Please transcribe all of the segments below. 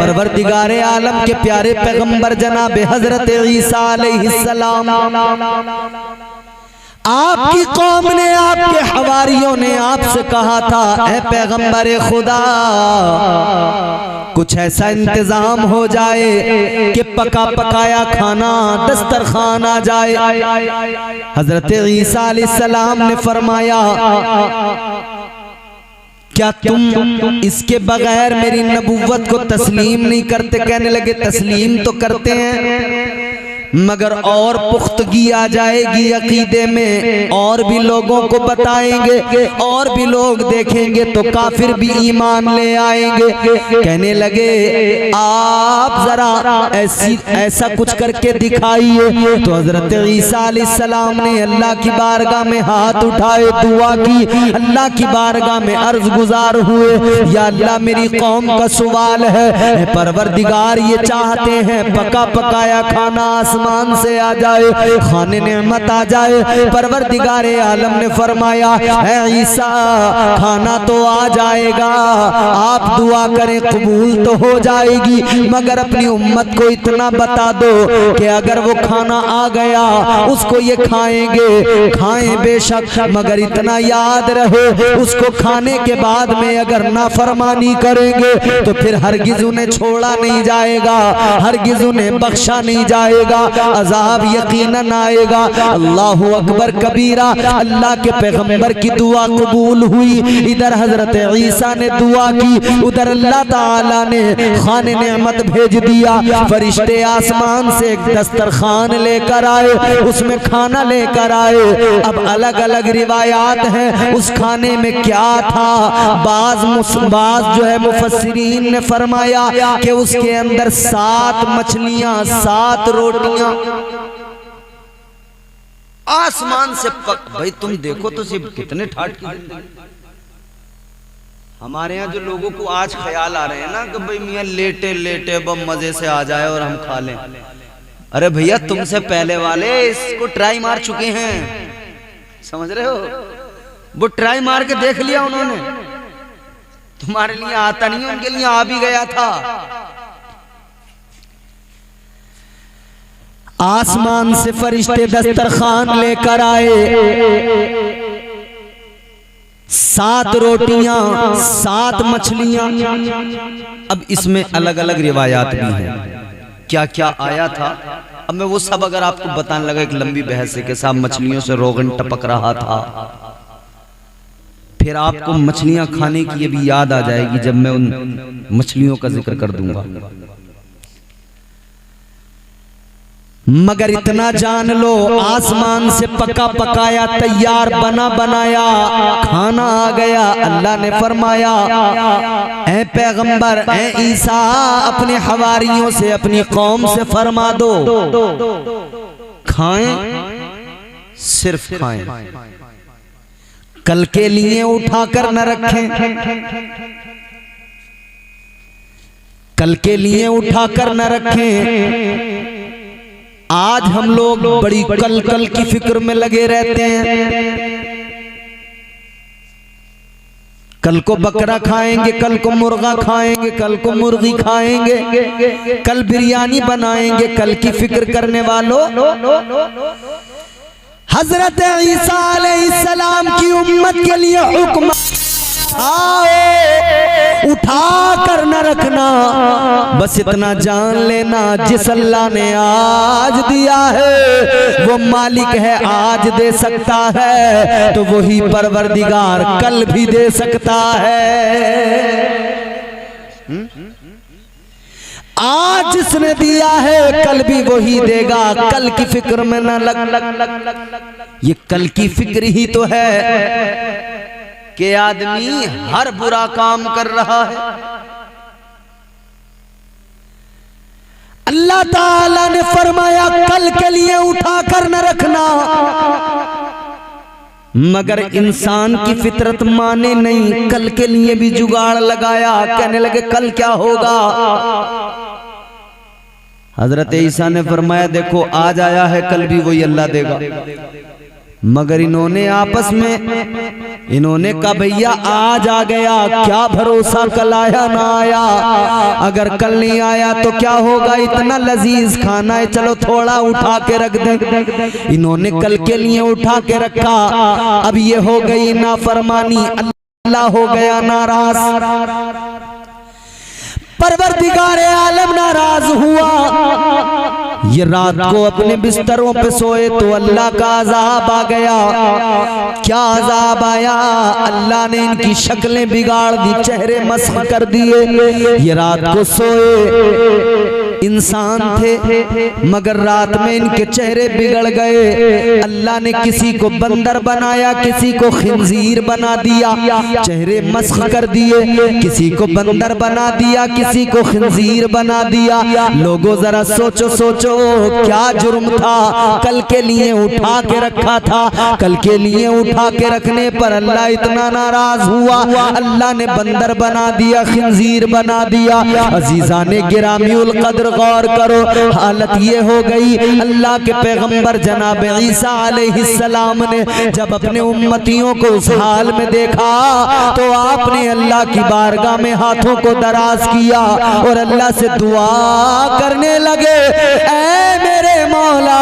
परवरदिगारे आलम के प्यारे पैगंबर जनाब हजरत ईसा अलैहिस्सलाम, आपकी कौम ने, आपके हवारियों ने आपसे कहा था, ऐ पैगंबर खुदा, कुछ ऐसा इंतजाम हो जाए कि पका पकाया खाना दस्तरखान आ जाए। हजरत ईसा अलैहिस्सलाम ने फरमाया, क्या तुम इसके बगैर मेरी नबुव्वत को तस्लीम नहीं करते? कहने लगे तस्लीम तो करते हैं, मगर और पुख्तगी आ जाएगी अकीदे में, और भी लोगों को बताएंगे, और भी लोग देखेंगे तो काफिर भी ईमान ले आएंगे। कहने लगे आप जरा ऐसा कुछ करके दिखाइए। तो हजरत ईसा अलैहिस्सलाम ने अल्लाह की बारगाह में हाथ उठाए, दुआ की, अल्लाह की बारगाह में अर्ज गुजार हुए, या अल्लाह मेरी कौम का सवाल है, परवरदिगार ये चाहते हैं पका पकाया खाना आसमान से आ जाए, खाने नेमत आ जाए। परवरदिगारे आलम ने फरमाया, है ईसा खाना तो आ जाएगा, आप दुआ करें कबूल तो हो जाएगी, मगर अपनी उम्मत को इतना बता दो कि अगर वो खाना आ गया उसको ये खाएंगे, खाएं बेशक, मगर इतना याद रहे उसको खाने के बाद में अगर नाफरमानी करेंगे तो फिर हरगिज उन्हें छोड़ा नहीं जाएगा, हरगिज उन्हें बख्शा नहीं जाएगा, अजाब यकीनन आएगा। अल्लाह अकबर कबीरा। अल्लाह के पैगंबर की दुआ कबूल हुई। इधर हजरत ईसा ने दुआ की, उधर अल्लाह ताला ने खाने नेमत भेज दिया। फरिश्ते आसमान से एक दस्तरखान लेकर आए, उसमें खाना लेकर आए। अब अलग अलग रिवायात हैं उस खाने में क्या था। बाज जो है मुफस्सिरीन ने फरमाया कि उसके अंदर 7 मछलियां, 7 रोटियां आसमान से भाई तुम देखो तो सिर्फ कितने ठाट की जिंदगी। हमारे यहाँ जो लोगों को आज ख्याल आ रहे हैं ना कि भाई मियाँ लेटे लेटे बम मजे से आ जाए और हम खा लें, अरे भैया तुमसे पहले वाले इसको ट्राई मार चुके हैं, समझ रहे हो। वो ट्राई मार के देख लिया उन्होंने, तुम्हारे लिए आता नहीं, उनके लिए आ भी गया था। आसमान से फरिश्ते दस्तरखान लेकर आए, 7 रोटियां, 7 मछलियां। अब इसमें अलग अलग रिवायात भी हैं क्या क्या आया था। अब मैं वो सब अगर आपको बताने लगा एक लंबी बहस है कि साहब मछलियों से रोगन टपक रहा था, फिर आपको मछलियां खाने की ये भी याद आ जाएगी जब मैं उन मछलियों का जिक्र कर दूंगा। मगर इतना जान लो, आसमान से पका पकाया तैयार बना बनाया खाना आ गया। अल्लाह ने फरमाया, ऐ पैगंबर, ऐ ईसा, अपने हवारियों से, अपनी कौम से फरमा दो, खाएं, सिर्फ खाएं, कल के लिए उठाकर न रखें, कल के लिए उठाकर न रखें। आज हम लोग बड़ी कल कल की फिक्र में लगे रहते हैं। कल को बकरा खाएंगे, कल को मुर्गा खाएंगे, कल को मुर्गी खाएंगे, कल बिरयानी बनाएंगे। कल की फिक्र करने वालों, हजरत ईसा अलैहिस्सलाम की उम्मत के लिए हुक्म उठा कर न रखना, बस इतना जान लेना, जिस अल्लाह ने आज दिया है वो मालिक है, आज दे सकता है तो वही परवरदिगार कल भी दे सकता है। आज जिसने दिया है कल भी वही देगा, कल की फिक्र में न लग। ये कल की फिक्र ही तो है कि आदमी हर बुरा काम कर रहा है। अल्लाह ताला ने फरमाया कल के लिए उठा कर न रखना, मगर इंसान की फितरत माने नहीं, कल के लिए भी जुगाड़ लगाया। कहने लगे कल क्या होगा। हजरत ईसा ने फरमाया देखो आज आया है, कल भी वही अल्लाह देगा। मगर इन्होंने आपस में इन्होंने कहा भैया आज आ गया, क्या भरोसा कल आया ना आया, अगर कल नहीं आया तो क्या होगा, इतना लजीज खाना है, चलो थोड़ा उठा के रख दे। इन्होंने कल के लिए उठा के रखा, अब ये हो गई नाफरमानी, अल्लाह हो गया नाराज, परवरदिगार आलम नाराज हुआ। ये रात को अपने बिस्तरों पे सोए तो अल्लाह का अजाब आ गया। क्या अजाब आया, अल्लाह ने इनकी शक्लें बिगाड़ दी, चेहरे मस्ख कर दिए। ये रात को सोए, इंसान थे मगर रात में इनके चेहरे बिगड़ गए। अल्लाह ने किसी को बंदर बनाया, किसी को खिंजीर बना दिया, चेहरे मस्ख कर दिए, किसी को बंदर बना दिया, किसी को खिंजीर बना दिया। लोगों जरा सोचो सोचो, क्या जुर्म था, कल के लिए उठा के रखा था, कल के लिए उठा के रखने पर अल्लाह इतना नाराज हुआ, अल्लाह ने बंदर बना दिया, खिंजीर बना दिया। अजीजा ने गिरामीउल कद्र गौर करो, हालत ये हो गई। अल्लाह के पैगंबर जनाब ईसा अलैहिस्सलाम ने जब अपने उम्मतियों को उस हाल में देखा तो आपने अल्लाह की बारगाह में हाथों को दराज किया और अल्लाह से दुआ करने लगे, ऐ मेरे मौला,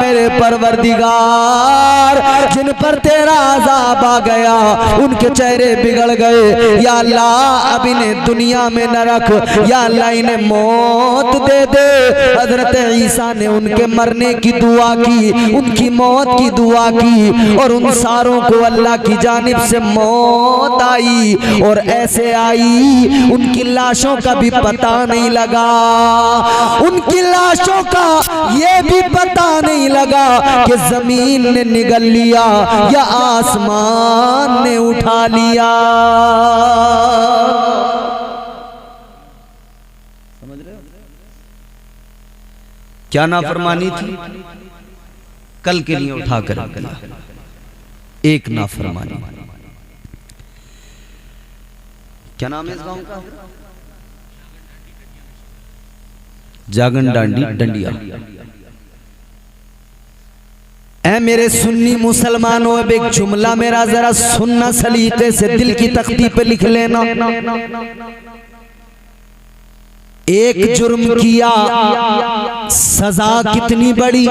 मेरे परवरदिगार, जिन पर तेरा अज़ाब आ गया, उनके चेहरे बिगड़ गए, या अल्लाह अब इन्हें दुनिया में न रख, या अल्लाह इन्हें मौत दे दे। हजरत ईसा ने उनके मरने की दुआ की, उनकी मौत की दुआ की, और उन सारों को अल्लाह की जानिब से मौत आई, और ऐसे आई उनकी लाशों का भी पता नहीं लगा, उनकी लाशों का ये भी पता नहीं लगा कि जमीन ने निगल लिया या आसमान ने उठा लिया। समझ रहे हो क्या नाफरमानी थी, कल के लिए उठा कर रख दिया। एक नाफरमानी, क्या नाम है इस गांव का, जागन डांडी डंडिया। ऐ मेरे सुन्नी मुसलमानों, अब एक जुमला मेरा जरा सुनना सलीके से, दिल की तख्ती पे लिख लेना। एक जुर्म किया, सजा कितनी बड़ी,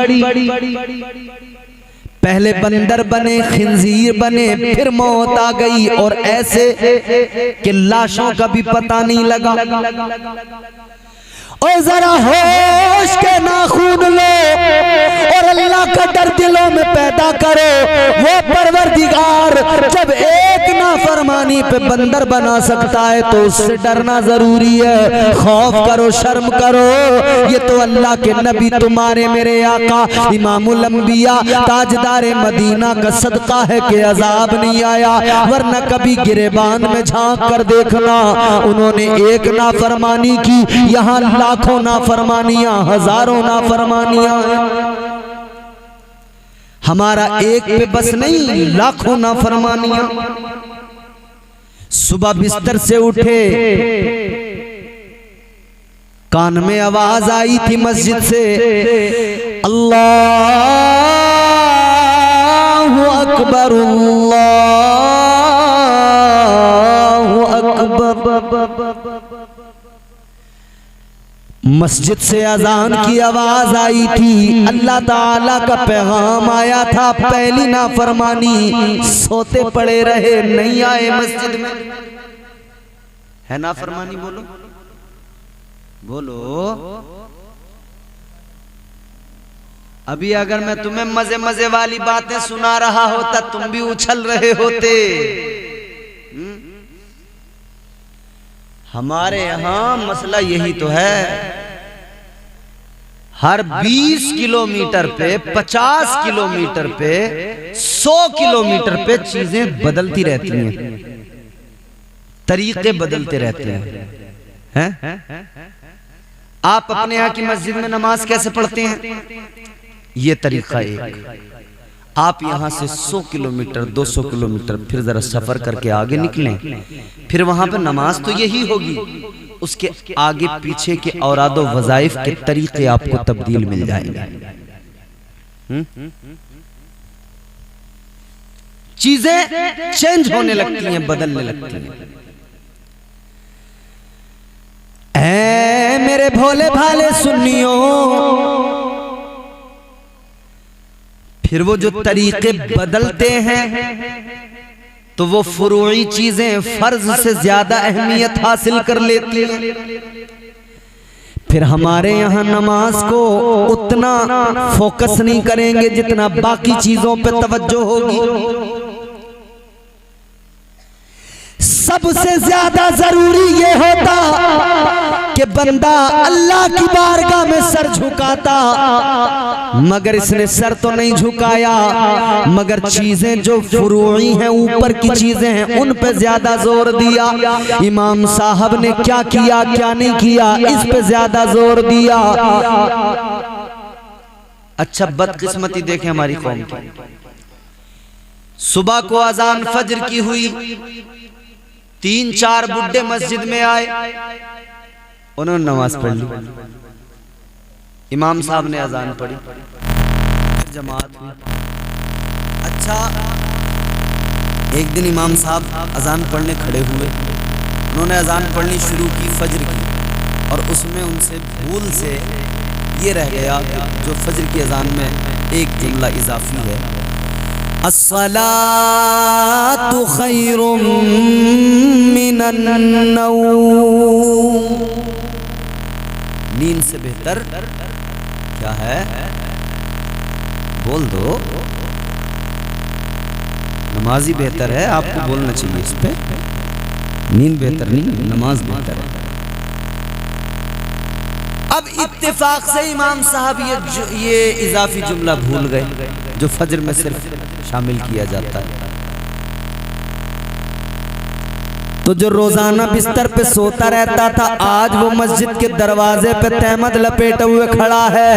पहले बंदर बने, खिंजीर बने, फिर मौत आ गई, और ऐसे कि लाशों का भी पता नहीं लगा। और जरा होश के नाखून लो और अल्लाह का डर दिलों में पैदा करो। वो परवरदिगार जब एक नाफरमानी पे बंदर बना सकता है तो उससे डरना जरूरी है। खौफ करो, शर्म करो। ये तो अल्लाह के नबी तुम्हारे मेरे आका इमामुल अंबिया ताजदार मदीना का सदका है कि अजाब नहीं आया, वरना कभी गिरेबान में झांक कर देखना, उन्होंने एक नाफरमानी की, यहाँ लाखों नाफरमानियां, हजारों नाफरमानियां हैं। हमारा एक पे बस नहीं, लाखों नाफरमानियां। सुबह बिस्तर से उठे, कान में आवाज आई थी मस्जिद से, अल्लाहु अकबर, अल्लाहु अकबर। मस्जिद से अजान की आवाज आई थी, अल्लाह ताला का पैगाम आया था। पहली नाफरमानी, सोते पड़े रहे, नहीं आए मस्जिद में। है नाफरमानी? बोलो बोलो। अभी अगर मैं तुम्हें मजे मजे वाली बातें सुना रहा होता, तुम भी उछल रहे होते। हमारे यहां मसला यही तो है, हर 20 किलोमीटर पे, 50 किलोमीटर पे, 100 किलोमीटर पे चीजें बदलती रहती हैं, तरीके बदलते रहते हैं। आप अपने यहाँ की मस्जिद में नमाज कैसे पढ़ते हैं? ये तरीका एक। आप यहाँ से 100 किलोमीटर 200 किलोमीटर फिर जरा सफर करके आगे निकलें, फिर वहां पर नमाज तो यही होगी, उसके आगे पीछे के औरादो वज़ाइफ के तरीके आपको तब्दील मिल जाएंगे। चीजें चेंज होने लगती हैं, बदलने लगती हैं। ऐ मेरे भोले भाले सुन्नियों, फिर वो जो तरीके बदलते हैं तो वो फुरूई चीजें फर्ज से ज्यादा अहमियत हासिल कर लेती हैं। फिर हमारे यहाँ नमाज को उतना फोकस नहीं करेंगे जितना बाकी चीजों पे तवज्जो होगी। सबसे ज्यादा जरूरी ये होता कि बंदा अल्लाह की बारगाह में सर झुकाता, मगर इसने सर तो नहीं झुकाया, मगर चीजें जो फुरूई हैं, ऊपर की चीजें हैं, उन पे ज्यादा जोर दिया। इमाम साहब ने क्या किया क्या नहीं किया, इस पे ज्यादा जोर दिया। अच्छा बदकिस्मती देखें हमारी कौम की। सुबह को अजान फज्र की हुई, 3-4 बुड्ढे मस्जिद में आए, उन्होंने नमाज पढ़ ली। इमाम साहब ने अजान पढ़ी, जमात हुई। अच्छा एक दिन इमाम साहब अजान पढ़ने खड़े हुए, उन्होंने अजान पढ़नी शुरू की फज्र की, और उसमें उनसे भूल से ये रह गया जो फज्र की अजान में एक जुमला इजाफी है, अस्सलातु खैरुम मिनन नौम। नींद से बेहतर क्या है? बोल दो। नमाज ही बेहतर है, आपको बोलना चाहिए इस पे। नींद बेहतर नहीं, नमाज बेहतर है। अब इत्तेफाक से इमाम साहब ये इजाफी जुमला भूल गए जो फज्र में सिर्फ शामिल किया जाता है। तो जो रोजाना बिस्तर पे सोता रहता था, आज वो मस्जिद के दरवाजे पे तहमद लपेटे हुए खड़ा है,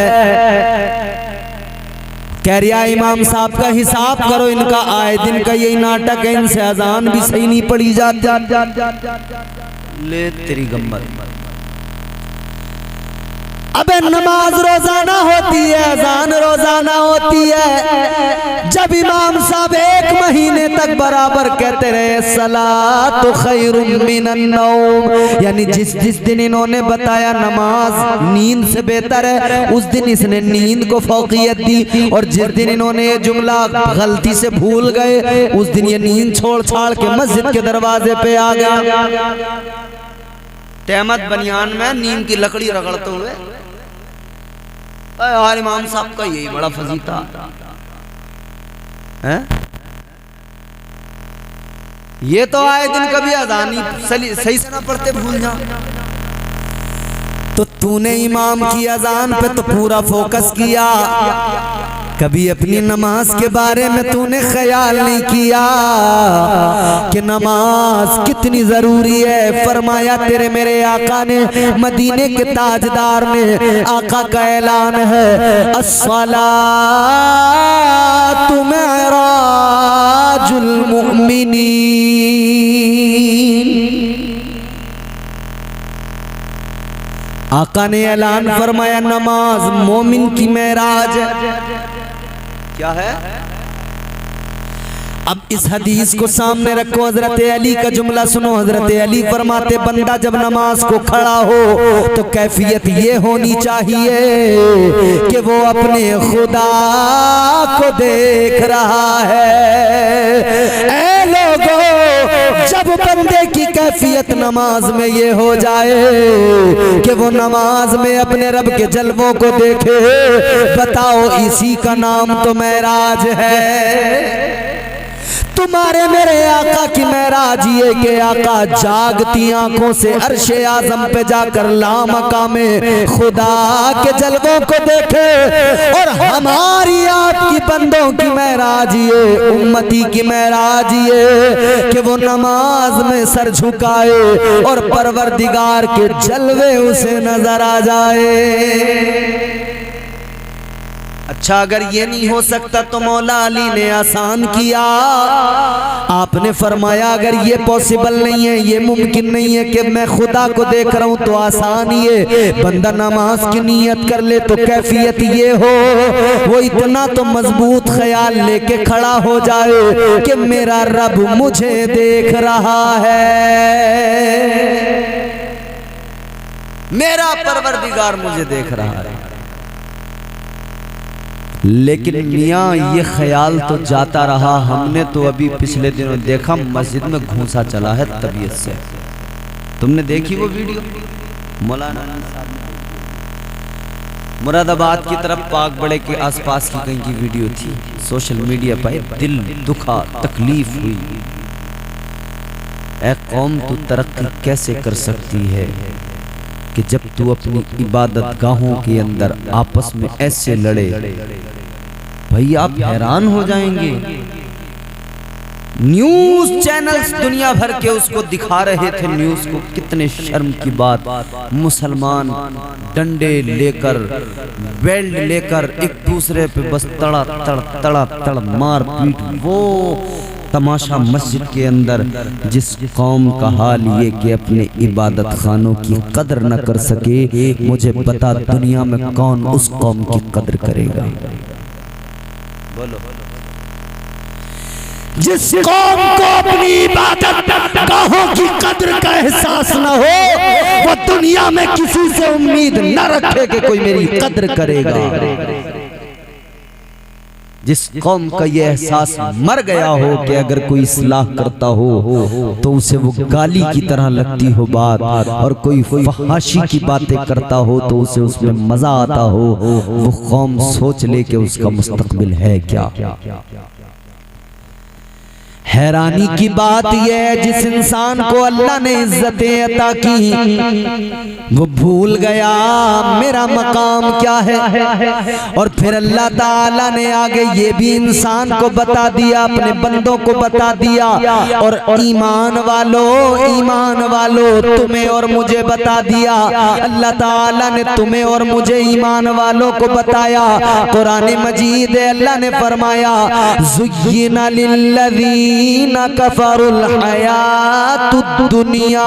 कह रिया इमाम साहब का हिसाब करो, इनका आए दिन का यही नाटक है, इनसे अजान भी सही नहीं पड़ी जाती। ले तेरी गम्मत। अबे नमाज रोजाना होती है, अजान रोजाना होती है। जब इमाम साहब 1 महीने तक बराबर कहते रहे सलातु खैरुम मिनन नौम, यानी जिस दिन इन्होंने बताया नमाज नींद से बेहतर है, उस दिन इसने नींद को फौकियत दी, और जिस दिन इन्होंने ये जुमला गलती से भूल गए, उस दिन ये नींद छोड़ छाड़ के मस्जिद के दरवाजे पे आ गया। तहमद बनियान में नींद की लकड़ी रगड़ते हुए, यार इमाम साहब का यही बड़ा फजीता है, ये तो आए दिन कभी अजानी सही से ना पढ़ते, भूल जा। तो तूने इमाम की अजान पे तो पूरा फोकस किया, कभी अपनी नमाज के बारे में तूने ख्याल नहीं किया कि नमाज कितनी जरूरी है। फरमाया तेरे मेरे आका ने, मदीने के ताजदार ने, आका का ऐलान है, अस्सलातु मिअराजुल मुमिनीन। आका ने ऐलान फरमाया नमाज मोमिन की मेराज क्या है। अब इस हदीस को सामने रखो, हजरत अली का जुमला सुनो। हजरत अली फरमाते बंदा जब नमाज को खड़ा हो तो कैफियत ये होनी चाहिए कि वो अपने खुदा को देख रहा है। ऐ लोगों, जब बंदे की कैफियत नमाज में ये हो जाए कि वो नमाज में अपने रब के जलवों को देखे, बताओ इसी का नाम तो मेराज है। तुम्हारे मेरे आका की मेराज ये के आका जागती आंखों से अर्शे आजम पे जाकर लामकामे खुदा के जलवों को देखे, और हमारी आपकी बंदों की मेराज ये, उम्मती की मेराज ये कि वो नमाज में सर झुकाए और परवरदिगार के जलवे उसे नजर आ जाए। अच्छा अगर ये नहीं हो सकता तो मौला अली ने आसान किया। आपने फरमाया अगर ये पॉसिबल नहीं है, ये मुमकिन नहीं है कि मैं खुदा को देख रहा हूं तो आसान ही है, बंदा नमाज की नीयत कर ले तो कैफियत ये हो, वो इतना तो मजबूत ख्याल लेके खड़ा हो जाए कि मेरा रब मुझे देख रहा है, मेरा परवरदिगार मुझे देख रहा है। लेकिन मियाँ ये ख्याल तो जाता रहा। हमने तो अभी पिछले दिनों देखा मस्जिद में घूसा चला है तबीयत से। तुमने देखी वो वीडियो? मौलाना मुरादाबाद की तरफ पाक बड़े के आसपास की कहीं की वीडियो थी, सोशल मीडिया पर दिल दुखा, तकलीफ हुई। ऐ कौम तू तरक्की कैसे कर सकती है कि जब तू अपनी इबादत गाहों के अंदर आपस में ऐसे लड़े। भाई आप हैरान हो जाएंगे। न्यूज चैनल्स दुनिया भर के उसको दिखा रहे थे न्यूज को। कितने शर्म की बात, मुसलमान डंडे लेकर, बेल्ट लेकर एक दूसरे पे बस तड़ा तड़ तड़ा तड़ मार पीट। वो तमाशा मस्जिद के अंदर। जिस कौम का हाल ये कि अपने इबादत खानों की कदर न कर सके, मुझे पता दुनिया में कौन उस कौम की कदर करेगा। बोलो। जिस कौम को अपनी इबादत गाहों की कदर का एहसास न हो, वो दुनिया में किसी से उम्मीद न रखे कि कोई मेरी कदर करेगा। जिस कौम का ये एहसास मर गया हो कि अगर कोई इस्लाह करता हो तो उसे वो गाली की तरह लगती हो बात, और कोई फहाशी की बातें करता हो तो उसे उसमें मजा आता हो, वो कौम सोच ले कि उसका मुस्तकबिल है क्या। हैरानी की बात यह है जिस इंसान को अल्लाह ने इज्जतें अता की वो भूल गया मेरा मकाम क्या है। और फिर अल्लाह ताला ने आगे ये भी इंसान को बता दिया, अपने बंदों को बता दिया। और ईमान वालों तुम्हें और मुझे बता दिया। अल्लाह ताला ने तुम्हें और मुझे ईमान वालों को बताया। कुरान मजीद अल्लाह ने फरमाया ज़ुय्यिना लिल्लज़ीना कफरुल हयातुद दुनिया।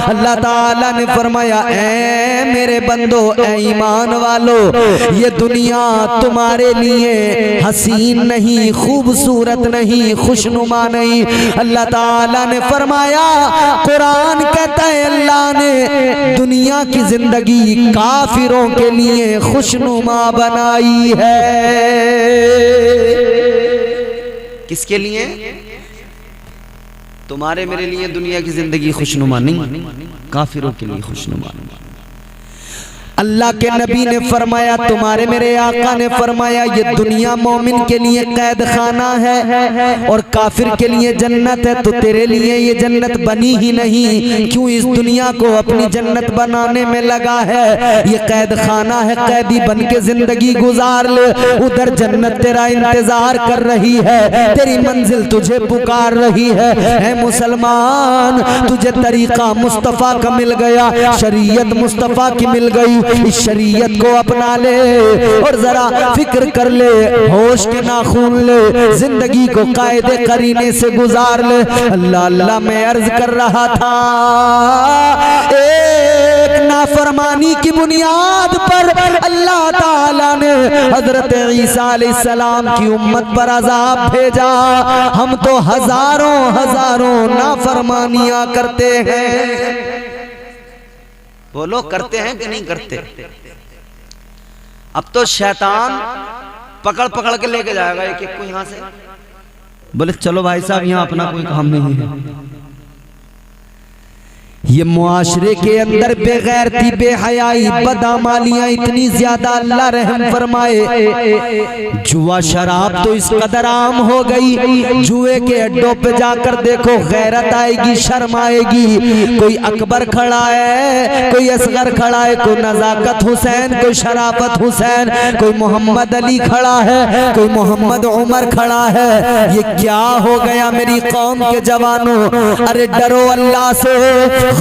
अल्लाह ताला ने फरमाया ऐ मेरे बंदो, ऐ ईमान वालो, ये दुनिया तुम्हारे लिए हसीन नहीं, खूबसूरत नहीं, खुशनुमा नहीं। अल्लाह ताला ने फरमाया, कुरान कहता है अल्लाह ने दुनिया की जिंदगी काफिरों के लिए खुशनुमा बनाई है। किसके लिए? तुम्हारे मेरे लिए दुनिया की जिंदगी खुशनुमा नहीं, काफिरों के लिए खुशनुमा। अल्लाह के नबी ने फरमाया, तुम्हारे मेरे आका ने फरमाया, ये दुनिया मोमिन के लिए कैद खाना है और काफिर के लिए जन्नत है। तो तेरे लिए ये जन्नत बनी ही नहीं, क्यों इस दुनिया को अपनी जन्नत बनाने में लगा है? ये कैद खाना है, कैदी बन के जिंदगी गुजार ले। उधर जन्नत तेरा इंतजार कर रही है, तेरी मंजिल तुझे पुकार रही है। मुसलमान, तुझे तरीका मुस्तफा का मिल गया, शरीयत मुस्तफा की मिल गई। इस शरीयत को अपना ले और जरा फिक्र कर ले, होश के नाखून ले, जिंदगी को कायदे करीने से गुजार ले। अल्लाह अल्लाह मैं अर्ज कर रहा था, एक नाफरमानी की बुनियाद पर अल्लाह ताला ने हजरत ईसा अलैहिस्सलाम की उम्मत पर अजाब भेजा। हम तो हजारों नाफरमानियां करते हैं। बोलो, करते हैं कि नहीं करते? अब तो शैतान पकड़ पकड़ के लेके जाएगा एक एक को यहां से। बोले चलो भाई साहब, यहां अपना कोई काम नहीं है। ये मुआशरे के अंदर बेगैरती, बेहयाई, बदअमालियां इतनी ज्यादा, अल्लाह रहम फरमाए। जुआ शराब तो इस कदर आम हो गई, जुए के अड्डों पे जाकर देखो, गैरत आएगी, शर्म आएगी। कोई अकबर खड़ा है, कोई असगर खड़ा है, कोई नजाकत हुसैन, कोई शराफत हुसैन, कोई मोहम्मद अली खड़ा है, कोई मोहम्मद उमर खड़ा है। ये क्या हो गया मेरी कौम के जवानों? अरे डरो अल्लाह से,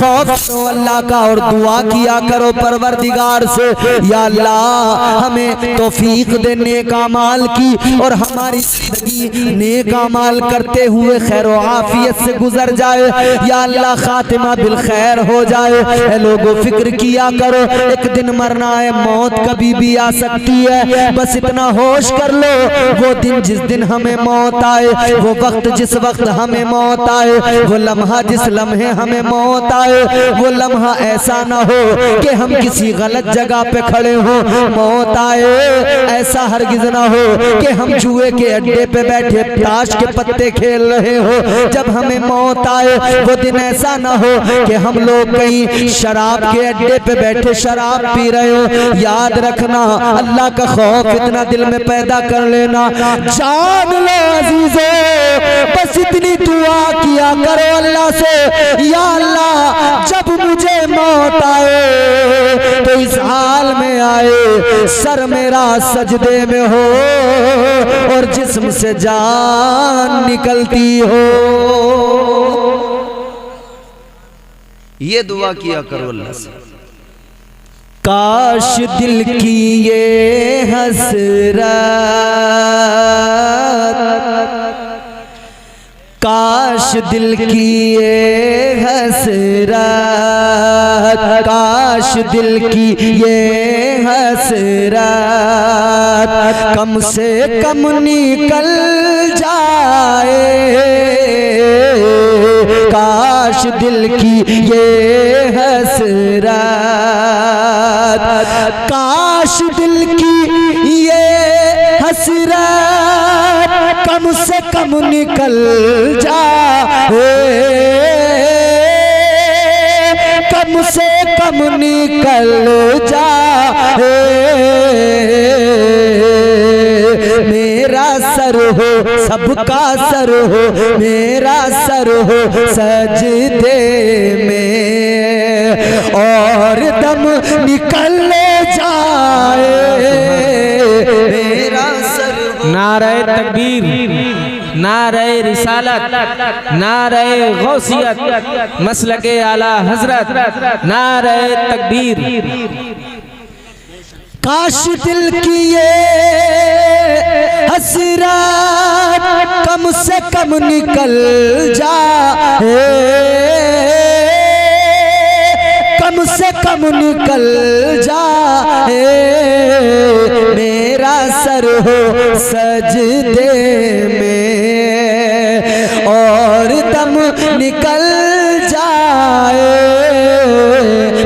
खौफ करो अल्लाह का और दुआ किया करो परवरदिगार से, या अल्लाह हमें तौफीक दे नेक अमाल की और हमारी जिंदगी नेक अमाल करते हुए खैर व आफियत से गुजर जाए। या अल्लाह खातिमा बिल खैर हो जाए। लोगों फिक्र किया करो, एक दिन मरना है, मौत कभी भी आ सकती है। बस इतना होश कर लो, वो दिन जिस दिन हमें मौत आए, वो वक्त जिस वक्त हमें मौत आए, वो लम्हा जिस लम्हे हमें मौत आए, वो लम्हा ऐसा ना हो कि हम किसी गलत जगह पे खड़े हो मौत आए। ऐसा हरगिज ना हो कि हम जुए के अड्डे पे बैठे ताश के पत्ते खेल रहे हो जब हमें मौत आए। वो दिन ऐसा ना हो कि हम लोग कहीं शराब के अड्डे पे बैठे शराब पी रहे हो। याद रखना, अल्लाह का खौफ इतना दिल में पैदा कर लेना, जान लो अजीजो, बस इतनी दुआ किया करो अल्लाह से, या अल्लाह जब मुझे मौत आए तो इस हाल में आए सर मेरा सजदे में हो और जिस्म से जान निकलती हो। ये दुआ किया करो अल्लाह से। काश दिल की ये हसरत, काश दिल की ये हसरत, काश दिल की ये हसरत कम से कम निकल जाए। काश दिल की ये हसरत, काश दिल की ये हसरत कम से कम निकल जाए, कम से कम निकल जाए। मेरा सर हो सबका सर हो, मेरा सर हो सजदे में और दम निकल जाए। मेरा सर हो। नारे तकबीर, नारे रिसालत, नारे गौसियत, मसलके आला हजरत, नारे तकबीर। काश दिल की ये हसरत कम से कम निकल जाए, कम से कम निकल जाए। मेरा सर हो सजदे में और दम निकल जाए।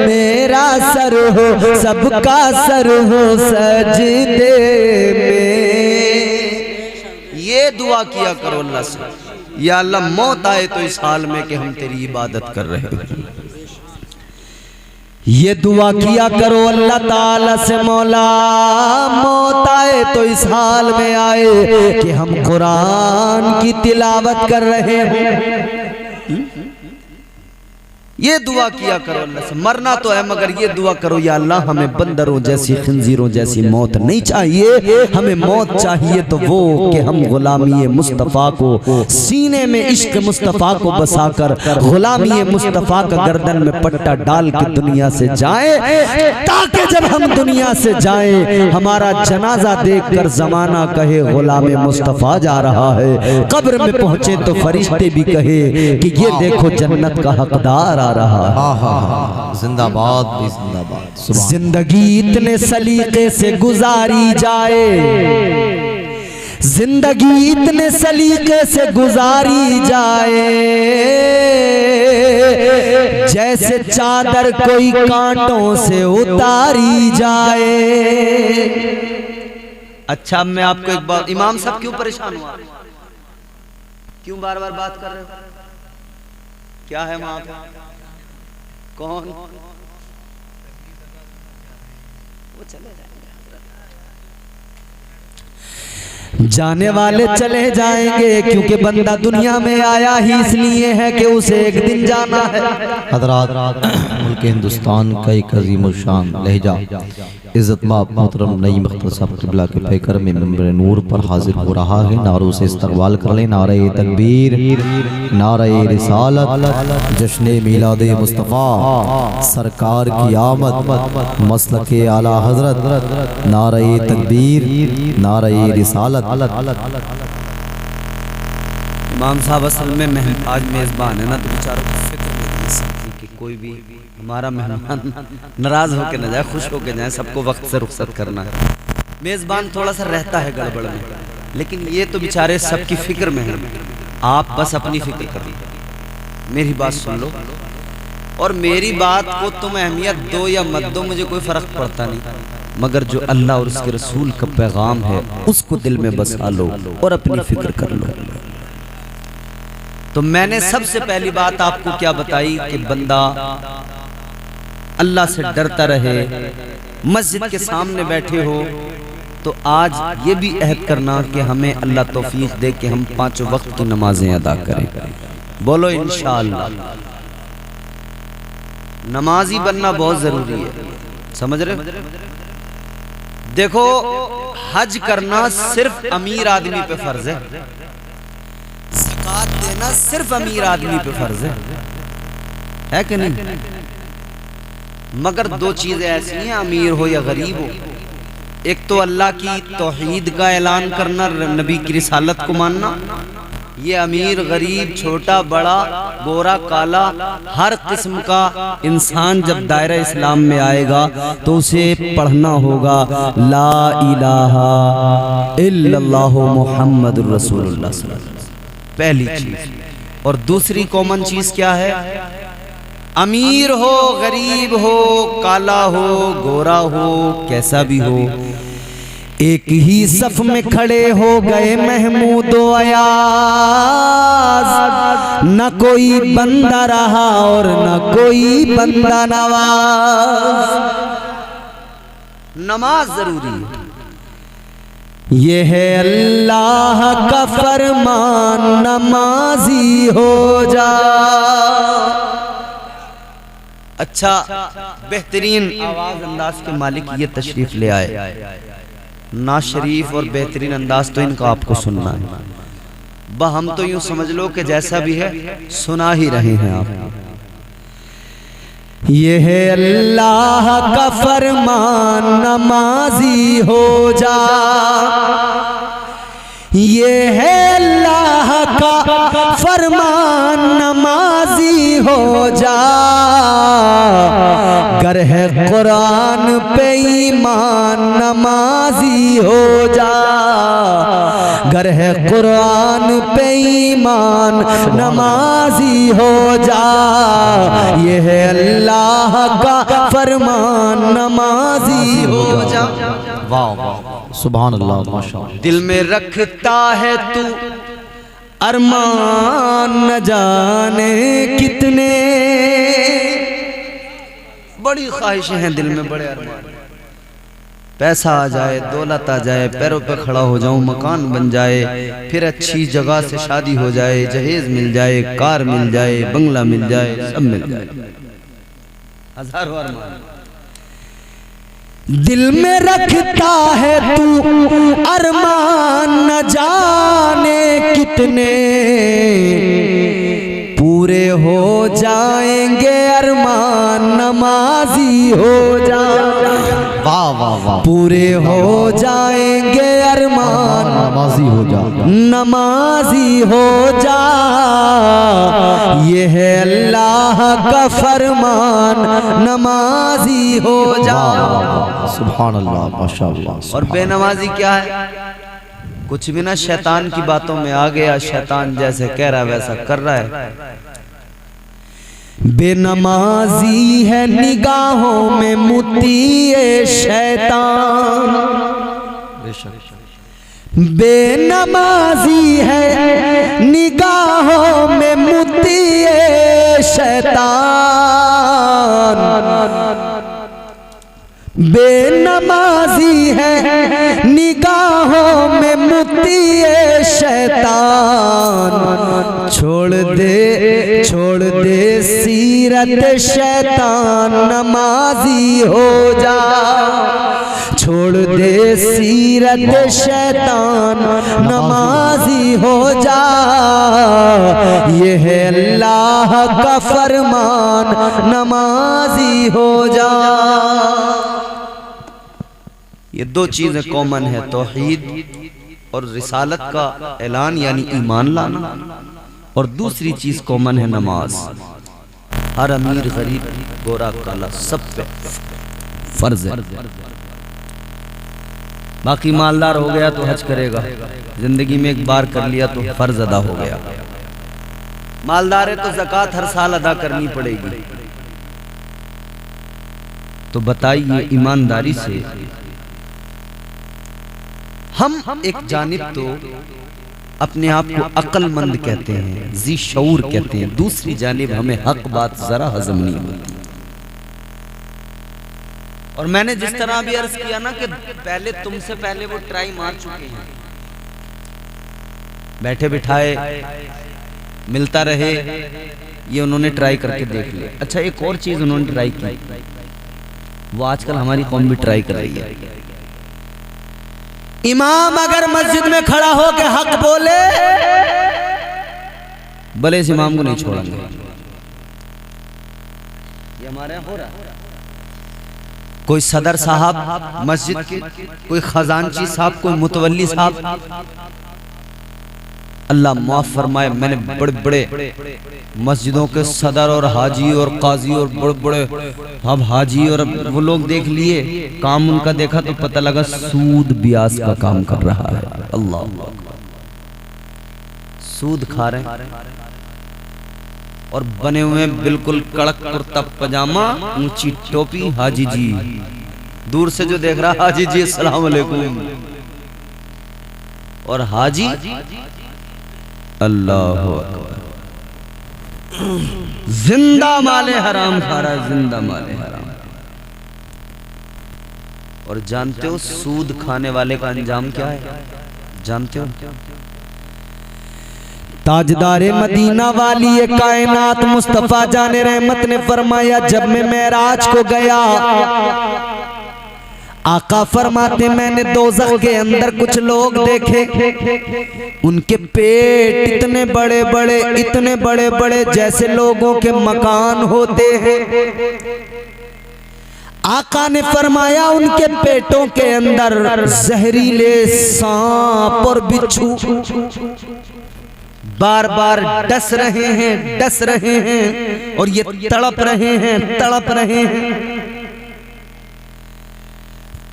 मेरा सर हो सबका सर हो सजदे में। ये दुआ किया करो अल्लाह से, या अल्लाह मौत आए तो इस हाल में कि हम तेरी इबादत कर रहे हैं। ये दुआ किया करो अल्लाह ताला से, मौला मौत आए तो इस हाल में आए कि हम कुरान की तिलावत कर रहे हैं। ये दुआ किया करो अल्लाह से। मरना तो है मगर ये दुआ करो, या अल्लाह हमें बंदरों जैसी खिंजीरों जैसी मौत नहीं चाहिए, हमें मौत चाहिए तो वो कि हम गुलामी मुस्तफ़ा को सीने में इश्क मुस्तफ़ा को बसाकर गुलामी मुस्तफ़ा का गर्दन में पट्टा डाल के दुनिया से जाए, ताकि जब हम दुनिया से जाए हमारा जनाजा देखकर जमाना कहे गुलाम मुस्तफ़ा जा रहा है। कब्र में पहुंचे तो फरिश्ते भी कहे कि ये देखो जन्नत का हकदार आ रहा है। जिंदाबाद भी जिंदाबाद। जिंदगी इतने सलीके से गुजारी जाए, जिंदगी इतने सलीके से गुजारी जाए, जैसे चादर कोई कांटों से उतारी जाए। अच्छा मैं आपको एक बात, इमाम साहब क्यों परेशान हुआ, क्यों बार बार बात कर रहे हो, क्या है वहां पे? कौन? वो चले जाएंगे, जाने वाले चले जाएंगे, क्योंकि बंदा दुनिया में आया ही इसलिए है कि उसे एक दिन जाना है। हज़रात मुल्क हिंदुस्तान का एक अजीम शान लहजा इज़्ज़त माब मोहतरम नईम अख्तर साहब क़िबला के पैकर में मिंबर नूर पर हाजिर हो रहा है। नारों से इस्तक़बाल कर लें। नारे तकबीर, नारे रिसालत, जश्न मीलाद मुस्तफ़ा, सरकार की आमद, मसलके आला हज़रत, नारे तकबीर, नारे रिसालत। इमाम साहब असल में आज मेज़बान है ना, तो बेचारों को फिक्र नहीं सकती कि कोई भी हमारा मेहमान नाराज़ होकर न जाए, खुश होकर जाए, सबको वक्त से रुखसत करना है। मेज़बान थोड़ा सा रहता है गड़बड़ में, लेकिन ये तो बेचारे सबकी फिक्र में हैं। आप बस अपनी फिक्र करिए, मेरी बात सुन लो, और मेरी बात को तुम अहमियत दो या मत दो, मुझे कोई फ़र्क पड़ता नहीं, मगर जो अल्लाह और उसके रसूल का पैगाम है उसको दिल में बसा लो और अपनी फिक्र कर लो। तो मैंने सबसे पहली बात आपको क्या बताई कि बंदा अल्लाह से डरता रहे। मस्जिद के सामने बैठे हो तो आज ये भी अहद करना कि हमें अल्लाह तौफीक दे कि हम 5 वक्त की नमाजें अदा करें। बोलो इंशाअल्लाह। नमाजी बनना बहुत जरूरी है, समझ रहे? देखो, हज करना सिर्फ अमीर आदमी पे फर्ज है, ज़कात देना सिर्फ अमीर आदमी पे फर्ज है कि नहीं? मगर 2 चीजें ऐसी हैं, अमीर हो या गरीब हो। एक तो अल्लाह की तौहीद का ऐलान करना, नबी की रिसालत को मानना। ये अमीर गरीब, छोटा बड़ा, गोरा काला, हर किस्म का इंसान जब दायरा इस्लाम में आएगा तो उसे पढ़ना होगा ला इलाहा इल्लल्लाहु मुहम्मदुर रसूलुल्लाह सल्लल्लाहु अलैहि वसल्लम, पहली चीज। और दूसरी कॉमन चीज क्या है? अमीर हो, गरीब हो, काला हो, गोरा हो, कैसा भी हो, एक ही सफ में खड़े हो गए महमूद व अयाज। न कोई बंदा रहा और न कोई बंदा नवाज। नमाज जरूरी है, ये है अल्लाह का फरमान, नमाजी हो जा। अच्छा, बेहतरीन आवाज अंदाज के मालिक ये तशरीफ ले आए। ना शरीफ और बेहतरीन अंदाज तो इनका आपको सुनना है। हम तो यूं समझ लो कि जैसा भी है सुना ही रहे हैं आप। ये है अल्लाह का फरमान, नमाजी हो जा। ये है अल्लाह का फरमान, नमाजी हो जा। गर है कुरान पे ईमान, नमाजी हो जा। गर है कुरान पे ईमान, नमाजी हो जा। ये है अल्लाह का फरमान, नमाजी हो जा। वाह वाह, सुभान अल्लाह, माशाअल्लाह। दिल में रखता है तू अरमान, न जाने कितने। बड़ी ख्वाहिशें हैं दिल में, बड़े अरमान। पैसा आ जाए, दौलत आ जाए, पैरों पे खड़ा हो जाऊं, मकान बन जाए, फिर अच्छी जगह से शादी हो जाए, जहेज मिल जाए, कार मिल जाए, बंगला मिल जाए, सब मिल जाए। हजारों अरमान दिल में रखता है तू अरमान, न जाने कितने। पूरे हो जाएंगे अरमान, नमाजी हो जा। वाह वाह वाह, पूरे हो जाएंगे अरमान, नमाजी हो जा। नमाजी हो जा। ये है अल्लाह का फरमान, नमाजी हो जा। सुभान अल्लाह, माशाअल्लाह। और बेनमाजी क्या है? कुछ भी ना, शैतान की बातों में आ गया, शैतान जैसे कह रहा है वैसा कर रहा है। बेनमाजी है निगाहों में मुतीए शैतान। बेनमाजी है निगाहों में मुतीए शैतान। बेनमाजी है निगाहों में मुतीए शैतान। छोड़ दे सी सीरत शैतान नमाजी हो जा, छोड़ दे सीरत शैतान नमाजी हो जा, ये है अल्लाह का फरमान नमाजी हो जा। ये दो चीजें कॉमन है, तौहीद और रिसालत का ऐलान यानी ईमान लाना, और दूसरी चीज कॉमन है नमाज। हर अमीर गरीब गोरा काला सब पे फर्ज है। बाकी मालदार हो गया तो हज करेगा, जिंदगी में एक बार कर लिया तो फर्ज अदा हो गया। मालदार है तो ज़कात हर साल अदा करनी पड़ेगी। तो बताइए ईमानदारी से हम एक जानिब तो अपने आप को अक्लमंद कहते हैं, जी शऊर कहते हैं, दूसरी जानिब हमें हक बात जरा हजम नहीं होती। और मैंने जिस तरह भी अर्ज किया ना कि पहले तुमसे पहले वो ट्राई मार चुके हैं, बैठे बिठाए मिलता रहे, ये उन्होंने ट्राई करके देख लिया। अच्छा एक और चीज उन्होंने ट्राई की, वो आजकल हमारी कौम भी ट्राई कर रही है। इमाम अगर मस्जिद में खड़ा हो के हक बोले, भले इस इमाम को नहीं छोड़ेंगे। ये हमारे यहाँ हो रहा है। कोई सदर साहब मस्जिद के, कोई खजानची साहब, कोई मुतवल्ली साहब, अल्लाह माफ फरमाए, मैंने बड़े बड़े मस्जिदों के सदर और हाजी और काजी और बड़े बड़े अब हाजी और वो लोग देख लिए, काम उनका देखा तो पता लगा सूद ब्याज का काम कर रहा है। अल्लाह, सूद खा रहे हैं और बने हुए बिल्कुल कड़क कुर्ता पजामा, ऊंची टोपी, हाजी जी। दूर से जो देख रहा हाजी जी अस्सलाम वालेकुम, और हाजी अल्लाह अकबर, जिंदा माले हराम खा रहा है, जिंदा माले हराम। और जानते हो सूद खाने वाले का अंजाम क्या है? जानते हो? ताजदारे मदीना वाली ये कायनात मुस्तफा जाने रहमत ने फरमाया, जब मैं मेराज को गया, आका फरमाते मैंने दोज़ख के अंदर कुछ लोग देखे, उनके पेट इतने बड़े बड़े, इतने बड़े बड़े जैसे लोगों के मकान होते हैं। आका ने फरमाया उनके पेटों के अंदर जहरीले सांप और बिच्छू बार बार डस रहे हैं, डस रहे हैं, और ये तड़प रहे हैं, तड़प रहे हैं।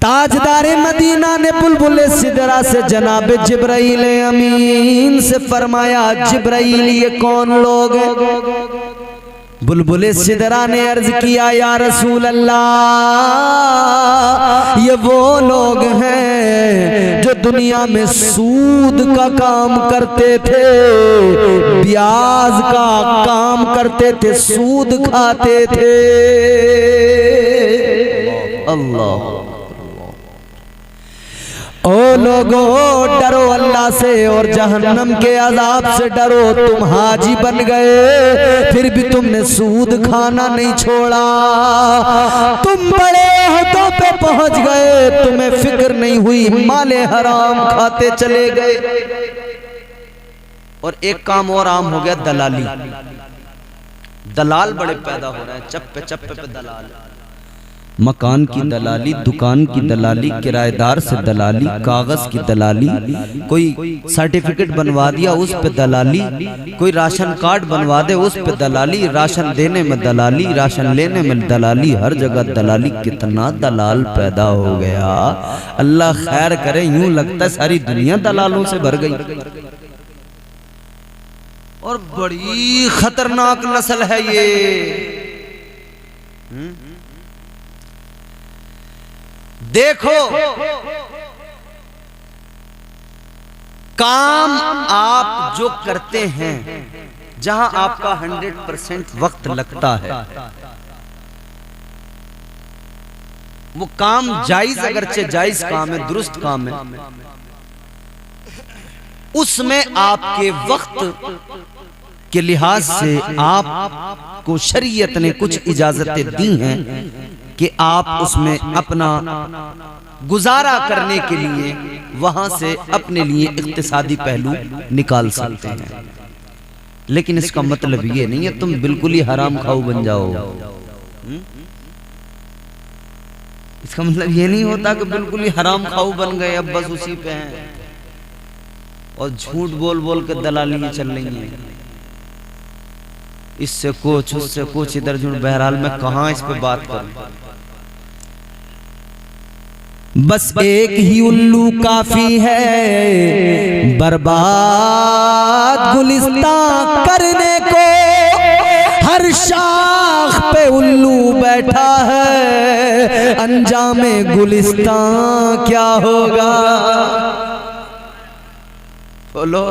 ताजदारे मदीना ने बुलबुले सिदरा से जनाब जिब्राइल अमीन से फरमाया, जिब्राइल ये कौन लोग हैं? बुलबुले सिदरा ने अर्ज किया, या रसूल अल्लाह, ये वो लोग हैं जो दुनिया में सूद का काम करते थे, ब्याज का काम करते थे, सूद खाते थे। अल्लाह, ओ लोगो डरो अल्लाह से और जहन्नम के अजाब से डरो। तुम हाजी बन गए फिर भी तुमने सूद खाना नहीं छोड़ा, तुम बड़े अहदों पे पहुंच गए, तुम्हें फिक्र नहीं हुई, माले हराम खाते चले गए। और एक काम और आम हो गया, दलाली। दलाल बड़े पैदा हो रहे हैं, चप्पे चप्पे पे दलाल, मकान की दलाली, दुकान की दलाली, किराएदार से दलाली, कागज की दलाली, कोई सर्टिफिकेट बनवा दिया उस पे दलाली, कोई राशन कार्ड बनवा दे उस पे दलाली, राशन देने में दलाली, राशन लेने में दलाली, हर जगह दलाली। कितना दलाल पैदा हो गया, अल्लाह खैर करे। यूं लगता है सारी दुनिया दलालों से भर गई, और बड़ी खतरनाक नस्ल है ये। देखो, काम आप जो करते हैं, जहां आपका 100% वक्त लगता है, वो काम जायज, अगरचे जायज काम है, दुरुस्त काम है, उसमें आपके वक्त के लिहाज से आपको शरीयत ने कुछ इजाजतें दी हैं कि आप उसमें अपना गुजारा करने के लिए वहां से अपने लिए इक्तिसादी पहलू निकाल सकते हैं। लेकिन इसका मतलब ये नहीं है तुम बिल्कुल ही हराम खाऊ बन जाओ। इसका मतलब ये नहीं होता कि बिल्कुल ही हराम खाऊ बन गए, अब बस उसी पे हैं और झूठ बोल बोल के दलालियां चल रही हैं, इससे कुछ उससे कुछ इधर झूठ। बहरहाल मैं कहां इस पे बात करूं, बस एक ही उल्लू काफी है बर्बाद गुलिस्तां करने को। हर शाख पे उल्लू बैठा है, अंजामे गुलिस्तां क्या होगा। बोलो,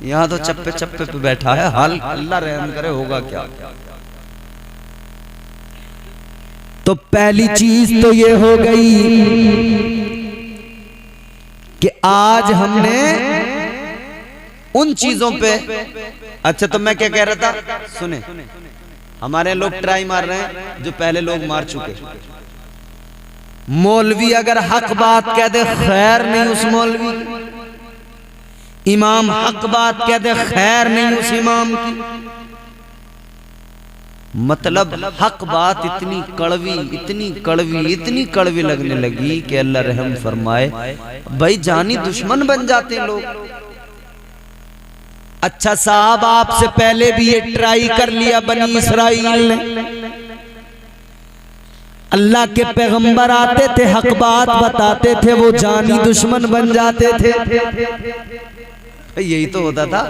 यहाँ तो चप्पे चप्पे पे बैठा है, हाल अल्लाह रहम करे होगा क्या। तो पहली चीज तो ये हो गई कि आज हमने उन चीजों पे, अच्छा तो मैं क्या कह रहा था, सुने, हमारे लोग ट्राई मार रहे हैं जो पहले लोग मार चुके। मौलवी अगर हक बात कह दे खैर नहीं उस मौलवी की, इमाम हक बात कह दे खैर नहीं उस इमाम की। मतलब हक बात इतनी कड़वी इतनी कड़वी इतनी कड़वी लगने लगी कि अल्लाह रहम फरमाए, भाई जानी दुश्मन बन जाते हैं लोग। अच्छा साहब, आपसे पहले भी ये ट्राई कर लिया बनी इसराइल ने। अल्लाह के पैगंबर आते थे, हक बात बताते थे, वो जानी दुश्मन बन जाते थे। यही तो होता था।